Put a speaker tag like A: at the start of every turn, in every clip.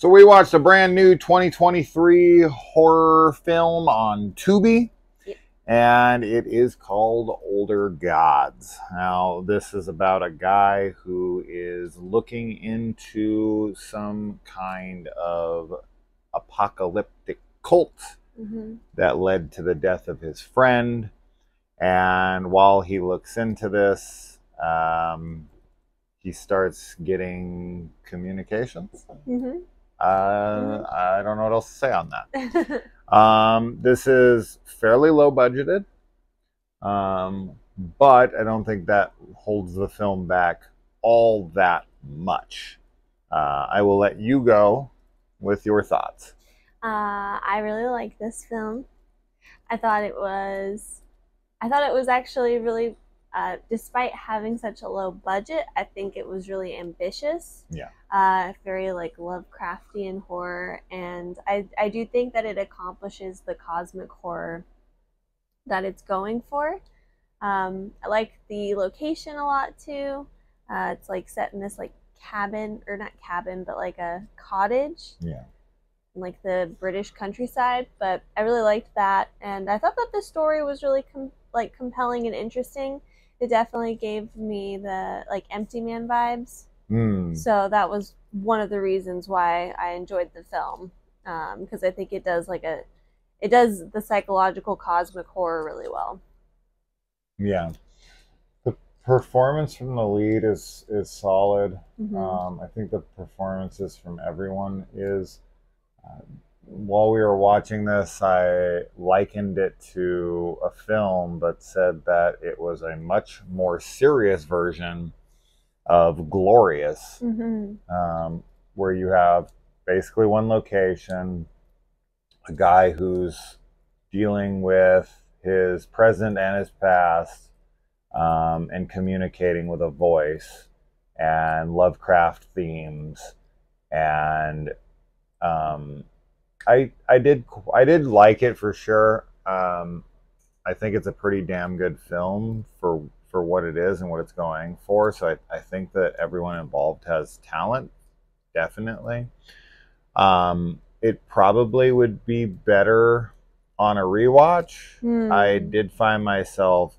A: So we watched a brand new 2023 horror film on Tubi, and it is called Older Gods. Now, this is about a guy who is looking into some kind of apocalyptic cult that led to the death of his friend. And while he looks into this, he starts getting communications. I don't know what else to say on that. This is fairly low budgeted, but I don't think that holds the film back all that much. I will let you go with your thoughts.
B: I really like this film. I thought it was actually really, despite having such a low budget, I think it was really ambitious.
A: Yeah.
B: Very like Lovecraftian horror, and I do think that it accomplishes the cosmic horror that it's going for. I like the location a lot too. It's like set in this like cabin, or not cabin, but like a cottage.
A: Yeah.
B: In like the British countryside, but I really liked that, and I thought that the story was really compelling and interesting. It definitely gave me the like Empty Man vibes. So that was one of the reasons why I enjoyed the film, because I think it does the psychological cosmic horror really well.
A: Yeah, the performance from the lead is solid. I think the performances from everyone is. While we were watching this, I likened it to a film, but said that it was a much more serious version of Glorious, where you have basically one location, a guy who's dealing with his present and his past, and communicating with a voice and Lovecraft themes, and I did like it for sure. I think it's a pretty damn good film for what it is and what it's going for. So I think that everyone involved has talent, definitely. It probably would be better on a rewatch. I did find myself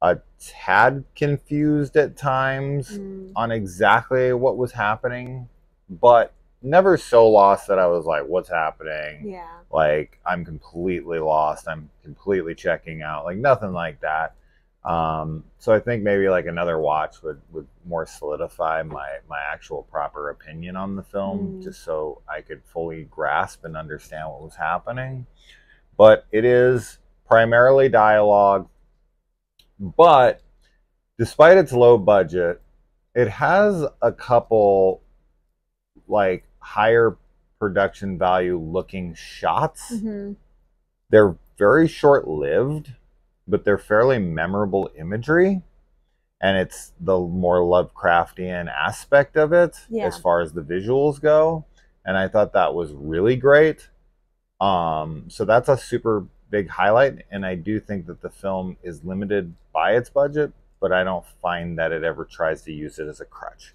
A: a tad confused at times on exactly what was happening, but never so lost that I was like, what's happening?
B: Yeah.
A: Like, I'm completely lost. I'm completely checking out. Like, nothing like that. So I think maybe like another watch would more solidify my actual proper opinion on the film, just so I could fully grasp and understand what was happening. But it is primarily dialogue. But despite its low budget, it has a couple like higher production value looking shots. They're very short-lived, but they're fairly memorable imagery, and it's the more Lovecraftian aspect of it as far as the visuals go, and I thought that was really great. So that's a super big highlight, and I do think that the film is limited by its budget, but I don't find that it ever tries to use it as a crutch.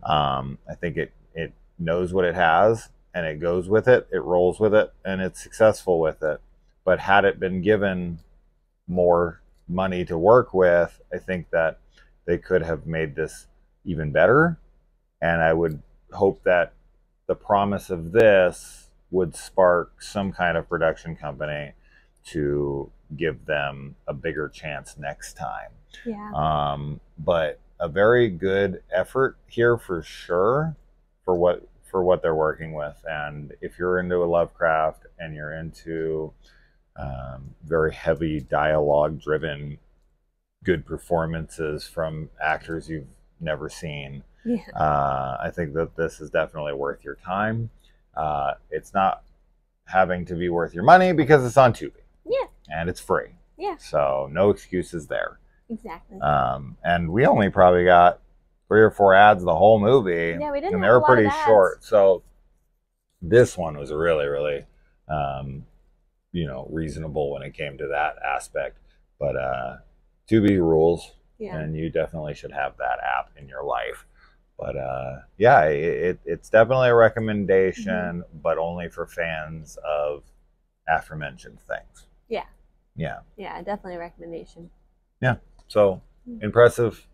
A: I think it knows what it has, and it goes with it, it rolls with it, and it's successful with it. But had it been given more money to work with, I think that they could have made this even better. And I would hope that the promise of this would spark some kind of production company to give them a bigger chance next time. But a very good effort here for sure, for what they're working with. And if you're into a Lovecraft and you're into very heavy dialogue driven good performances from actors you've never seen, I think that this is definitely worth your time. It's not having to be worth your money because it's on Tubi, and it's free, so no excuses there.
B: Exactly.
A: And we only probably got 3 or 4 ads the whole movie.
B: Yeah, we didn't.
A: And they were pretty short. So this one was really, really, reasonable when it came to that aspect. But Tubi rules, and you definitely should have that app in your life. But yeah, it's definitely a recommendation, but only for fans of aforementioned things.
B: Yeah.
A: Yeah.
B: Yeah, definitely a recommendation.
A: Yeah. So impressive,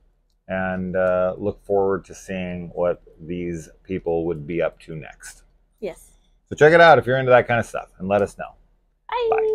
A: and look forward to seeing what these people would be up to next.
B: Yes.
A: So check it out if you're into that kind of stuff, and let us know.
B: Bye.
A: Bye.